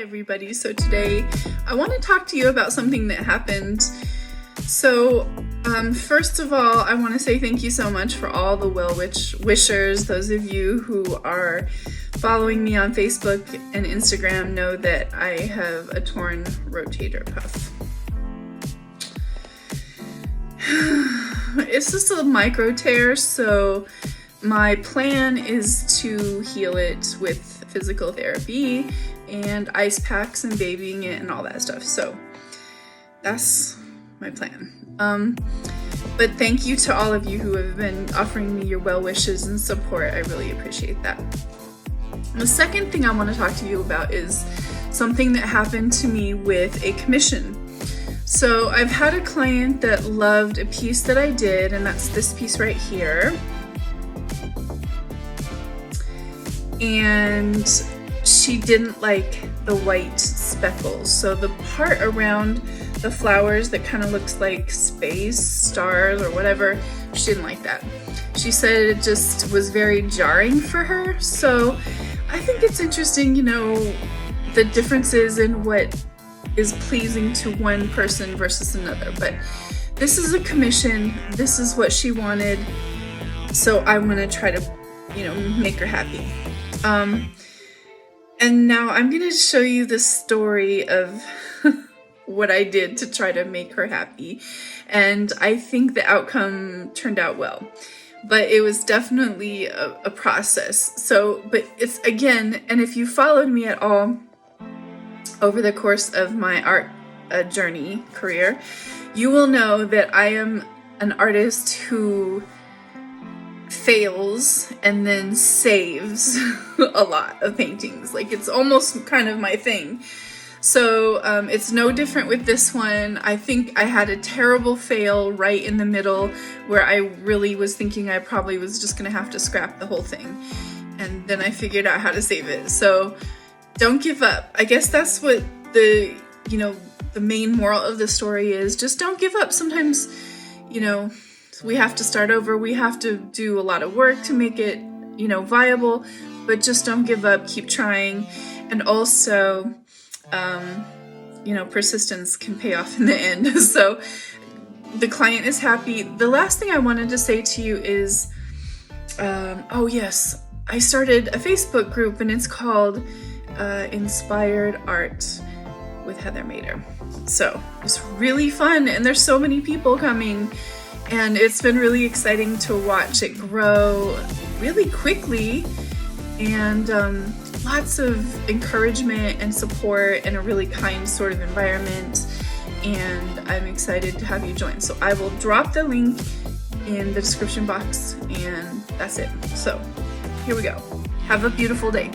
everybody. So today I want to talk to you about something that happened. So first of all, I want to say thank you so much for all the wishers. Those of you who are following me on Facebook and Instagram know that I have a torn rotator cuff. It's just a micro tear, so my plan is to heal it with physical therapy and ice packs and babying it and all that stuff. So that's my plan. But thank you to all of you who have been offering me your well wishes and support. I really appreciate that. The second thing I want to talk to you about is something that happened to me with a commission. So I've had a client that loved a piece that I did, and that's this piece right here. And she didn't like the white speckles. So the part around the flowers that kind of looks like space, stars, or whatever, she didn't like that. She said it just was very jarring for her. So I think it's interesting, you know, the differences in what is pleasing to one person versus another. But this is a commission. This is what she wanted. So I'm gonna try to, you know, make her happy. And now I'm gonna show you the story of what I did to try to make her happy. And I think the outcome turned out well, but it was definitely a process. So, but it's again, and if you followed me at all over the course of my art journey career, you will know that I am an artist who fails and then saves a lot of paintings. Like, it's almost kind of my thing. So it's no different with this one. I think I had a terrible fail right in the middle where I really was thinking I probably was just gonna have to scrap the whole thing. And then I figured out how to save it. So don't give up. I guess that's what the main moral of the story is. Just don't give up. Sometimes, you know, we have to start over. We have to do a lot of work to make it, you know, viable, but just don't give up. Keep trying. And also, you know, persistence can pay off in the end. So the client is happy. The last thing I wanted to say to you is, oh yes, I started a Facebook group and it's called Inspired Art with Heather Mader. So it's really fun and there's so many people coming, and it's been really exciting to watch it grow really quickly, and lots of encouragement and support and a really kind sort of environment, and I'm excited to have you join. So I will drop the link in the description box, and that's it. So here we go. Have a beautiful day.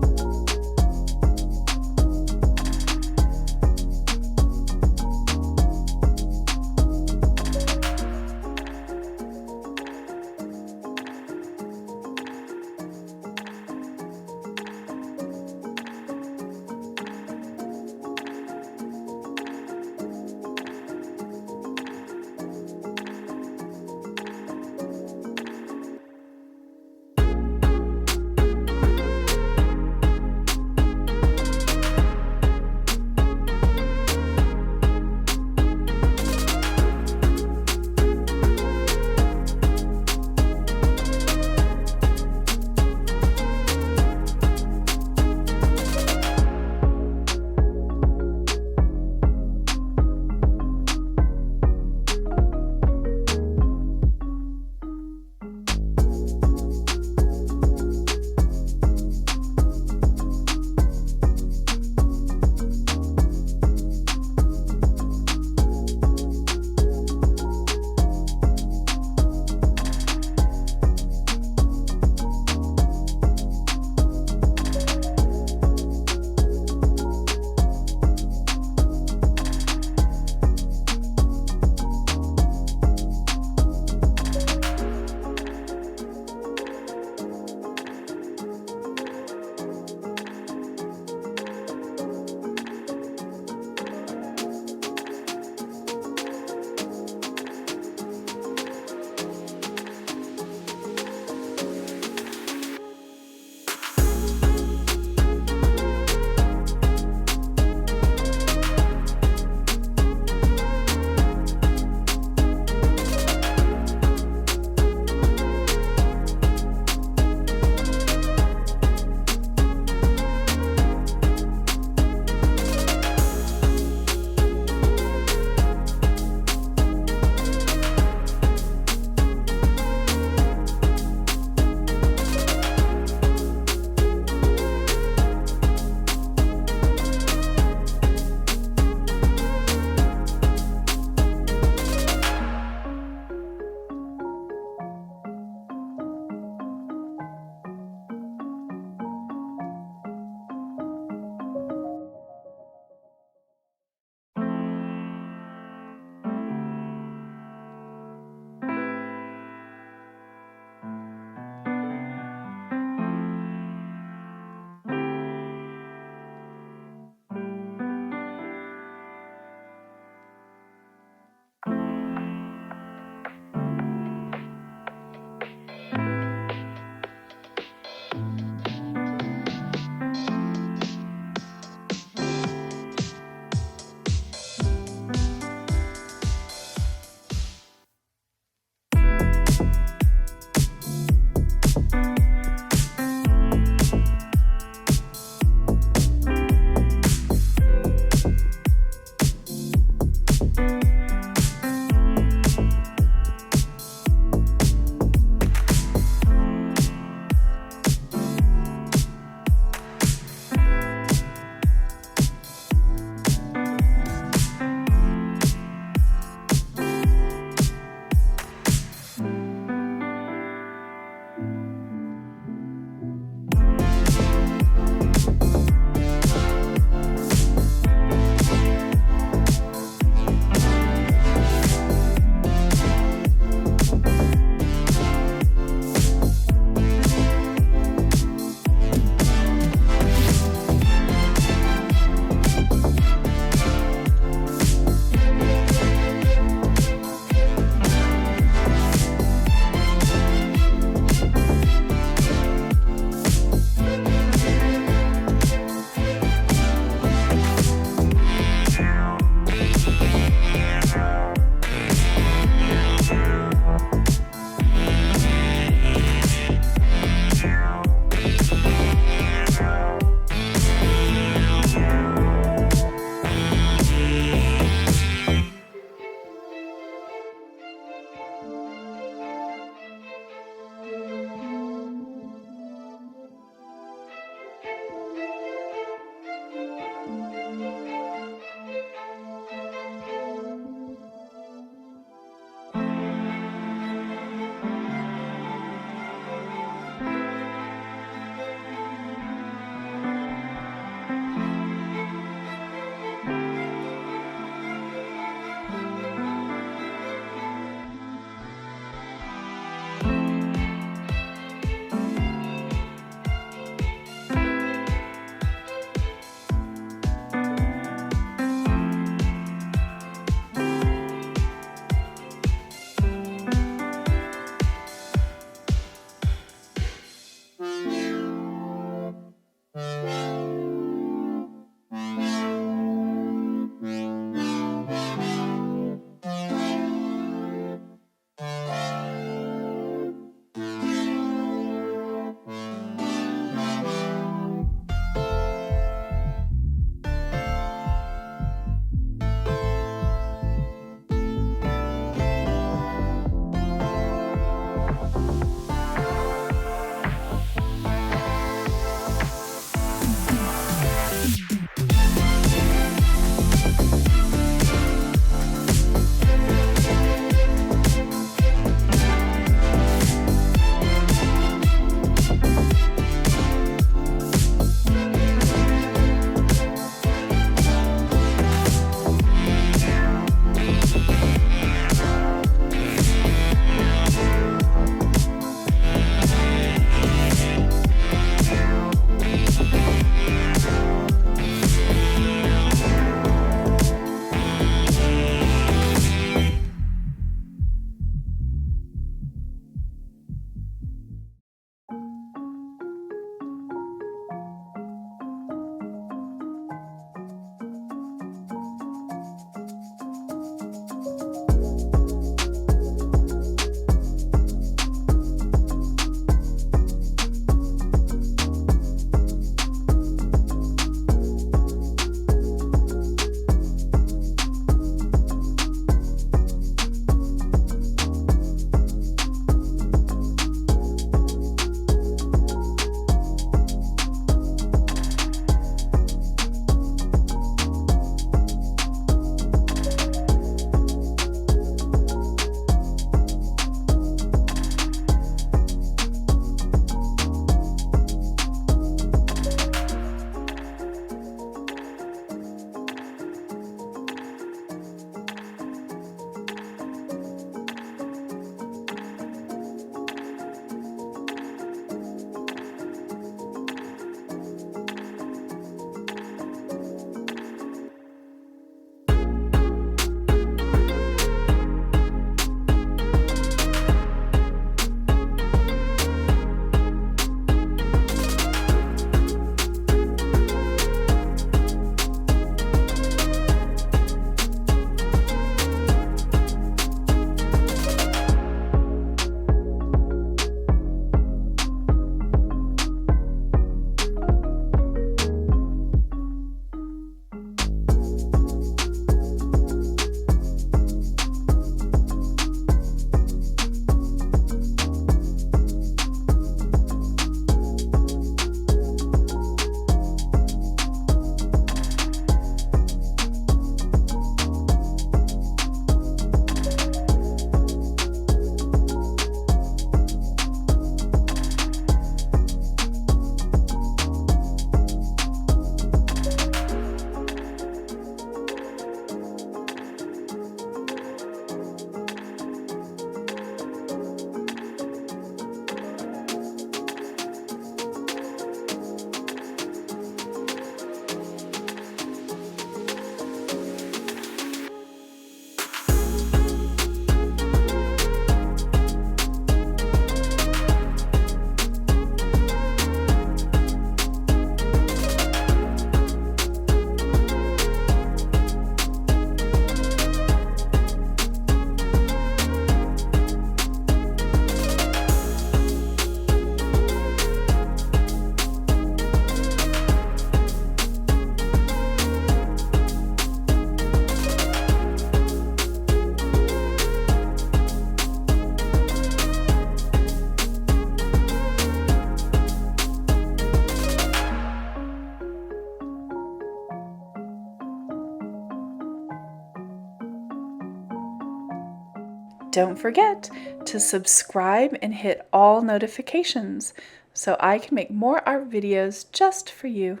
Don't forget to subscribe and hit all notifications so I can make more art videos just for you.